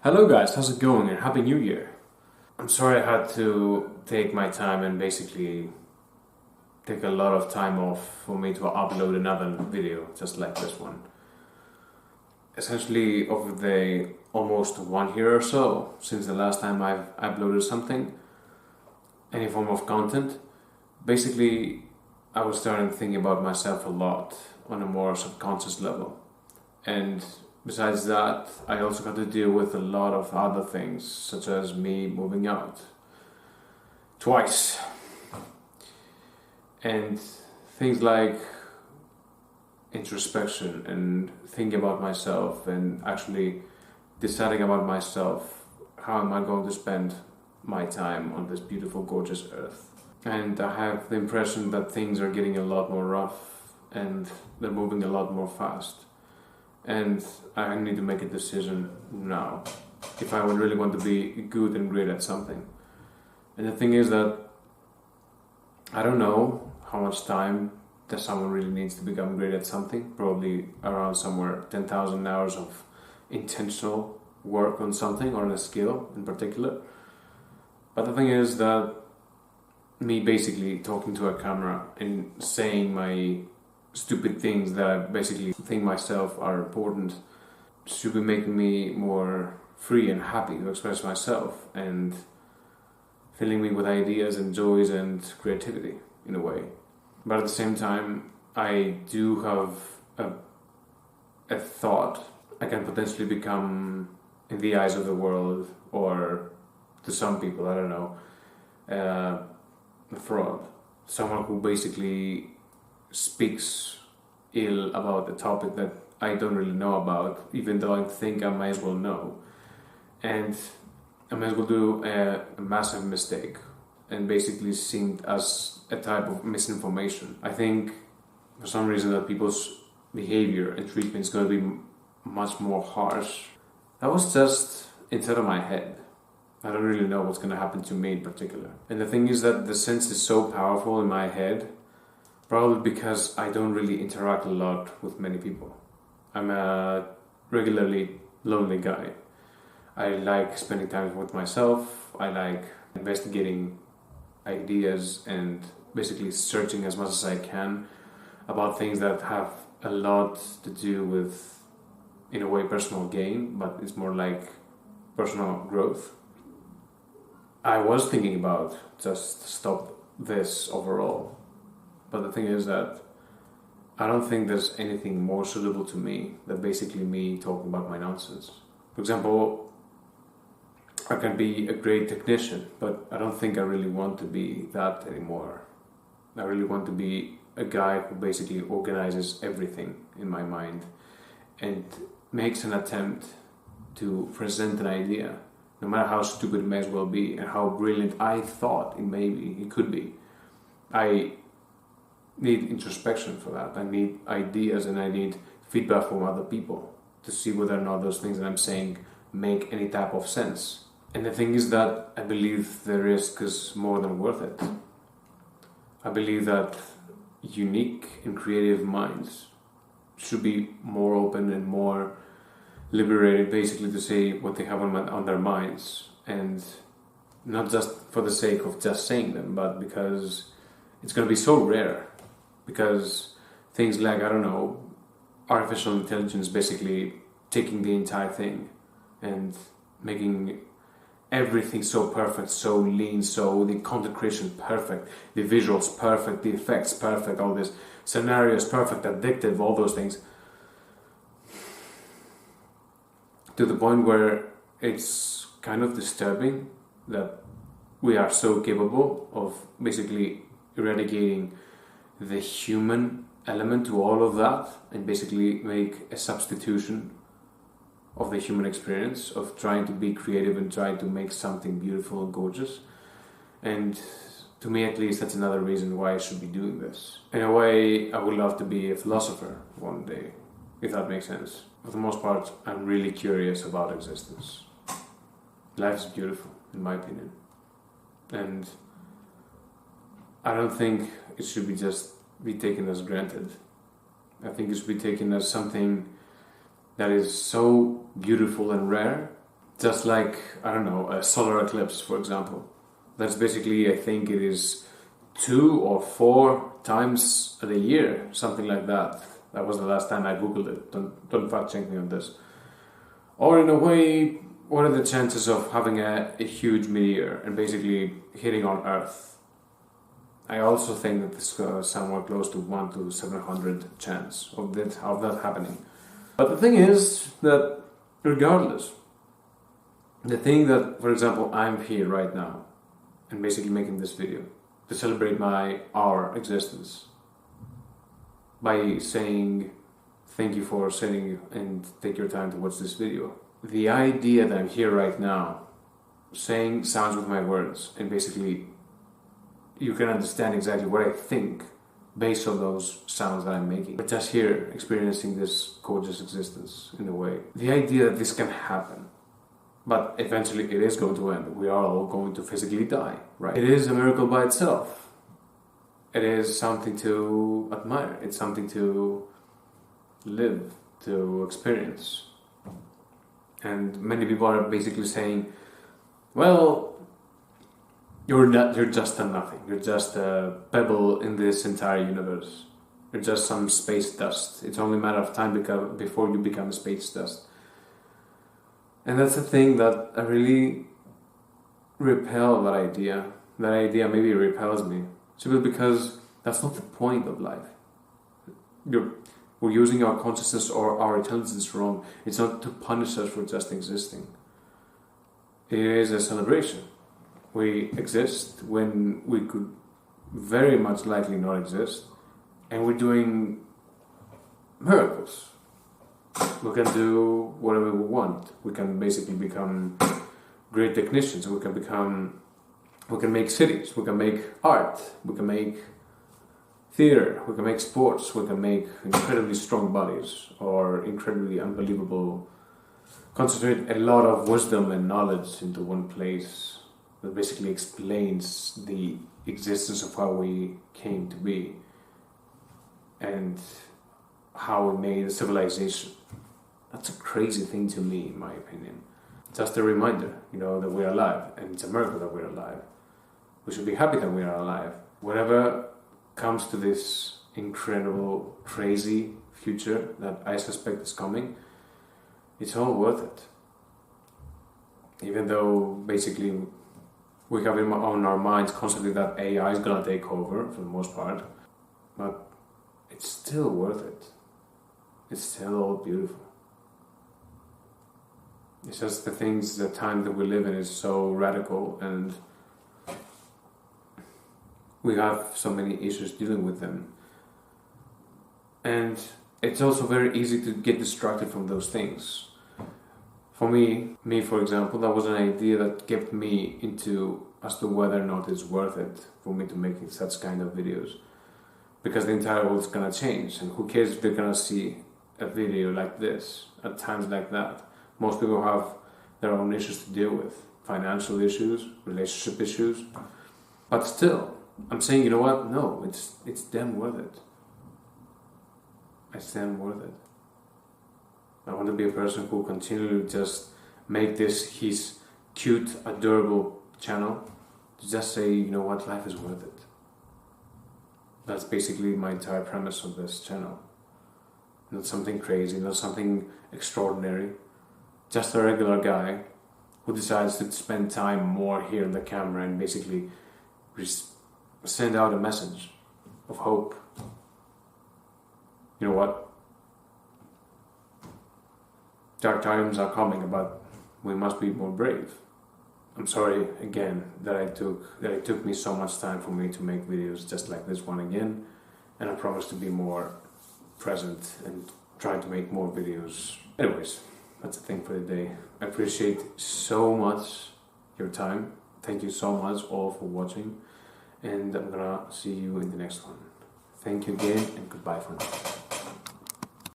Hello guys, how's it going and Happy New Year. I'm sorry I had to take my time and basically take a lot of time off for me to upload another video just like this one. Essentially over the almost 1 year or so since the last time I've uploaded something, any form of content, basically I was starting thinking about myself a lot on a more subconscious level. And besides that, I also got to deal with a lot of other things, such as me moving out twice, and things like introspection and thinking about myself and actually deciding about myself. How am I going to spend my time on this beautiful, gorgeous earth? And I have the impression that things are getting a lot more rough and they're moving a lot more fast. And I need to make a decision now if I would really want to be good and great at something. And the thing is that I don't know how much time that someone really needs to become great at something. Probably around somewhere 10,000 hours of intentional work on something or on a skill in particular. But the thing is that me basically talking to a camera and saying my stupid things that I basically think myself are important should be making me more free and happy to express myself and filling me with ideas and joys and creativity in a way. But at the same time, I do have a thought I can potentially become, in the eyes of the world, or to some people, I don't know, a fraud. Someone who basically speaks ill about a topic that I don't really know about, even though I think I might as well know. And I might as well do a massive mistake and basically seen as a type of misinformation. I think for some reason that people's behavior and treatment is going to be much more harsh. That was just inside of my head. I don't really know what's going to happen to me in particular. And the thing is that the sense is so powerful in my head, probably because I don't really interact a lot with many people. I'm a regularly lonely guy. I like spending time with myself. I like investigating ideas and basically searching as much as I can about things that have a lot to do with, in a way, personal gain, but it's more like personal growth. I was thinking about just stop this overall. But the thing is that I don't think there's anything more suitable to me than basically me talking about my nonsense. For example, I can be a great technician, but I don't think I really want to be that anymore. I really want to be a guy who basically organizes everything in my mind and makes an attempt to present an idea, no matter how stupid it may as well be and how brilliant I thought it could be. I need introspection for that. I need ideas and I need feedback from other people to see whether or not those things that I'm saying make any type of sense. And the thing is that I believe the risk is more than worth it. I believe that unique and creative minds should be more open and more liberated, basically to say what they have on their minds, and not just for the sake of just saying them, but because it's going to be so rare. Because things like, I don't know, artificial intelligence basically taking the entire thing and making everything so perfect, so lean, so the content creation perfect, the visuals perfect, the effects perfect, all this scenarios perfect, addictive, all those things, to the point where it's kind of disturbing that we are so capable of basically eradicating the human element to all of that and basically make a substitution of the human experience of trying to be creative and trying to make something beautiful and gorgeous. And to me at least, that's another reason why I should be doing this. In a way, I would love to be a philosopher one day, if that makes sense. For the most part, I'm really curious about existence. Life is beautiful, in my opinion. And I don't think it should be taken as granted. I think it should be taken as something that is so beautiful and rare Just like, I don't know, a solar eclipse, for example. That's basically, I think it is 2 or 4 times a year, something like that. That was the last time I googled it. Don't fact check me on this. Or in a way, what are the chances of having a huge meteor and basically hitting on Earth? I also think that this is somewhere close to 1 to 700 chance of that happening. But the thing is that regardless, the thing that, for example, I'm here right now and basically making this video to celebrate our existence by saying thank you for sitting and take your time to watch this video. The idea that I'm here right now saying sounds with my words and basically you can understand exactly what I think based on those sounds that I'm making. But just here, experiencing this gorgeous existence in a way. The idea that this can happen, but eventually it is going to end. We are all going to physically die, right? It is a miracle by itself. It is something to admire. It's something to live, to experience. And many people are basically saying, well, you're just a nothing. You're just a pebble in this entire universe. You're just some space dust. It's only a matter of time before you become space dust. And that's the thing that I really repel that idea. That idea maybe repels me. Simply because that's not the point of life. We're using our consciousness or our intelligence wrong. It's not to punish us for just existing. It is a celebration. We exist when we could very much likely not exist, and we're doing miracles. We can do whatever we want. We can basically become great technicians. We can make cities. We can make art. We can make theater. We can make sports. We can make incredibly strong bodies or incredibly unbelievable. Concentrate a lot of wisdom and knowledge into one place that basically explains the existence of how we came to be and how we made a civilization. That's a crazy thing to me, in my opinion. Just a reminder, that we're alive, and it's a miracle that we're alive. We should be happy that we are alive. Whatever comes to this incredible, crazy future that I suspect is coming, it's all worth it. Even though basically we have on our minds constantly that AI is gonna take over for the most part, but it's still worth it. It's still all beautiful. It's just the time that we live in is so radical, and we have so many issues dealing with them. And it's also very easy to get distracted from those things. For me, for example, that was an idea that kept me into as to whether or not it's worth it for me to make such kind of videos. Because the entire world is gonna change, and who cares if they're gonna see a video like this at times like that. Most people have their own issues to deal with, financial issues, relationship issues. But still, I'm saying, you know what? No, it's damn worth it. It's damn worth it. I want to be a person who continually just make this his cute, adorable channel to just say, you know what, life is worth it. That's basically my entire premise of this channel. Not something crazy, not something extraordinary. Just a regular guy who decides to spend time more here on the camera and basically send out a message of hope. You know what? Dark times are coming, but we must be more brave. I'm sorry again that it took me so much time for me to make videos just like this one again, and I promise to be more present and try to make more videos. Anyways, that's the thing for the day. I appreciate so much your time. Thank you so much all for watching, and I'm gonna see you in the next one. Thank you again, and goodbye for now.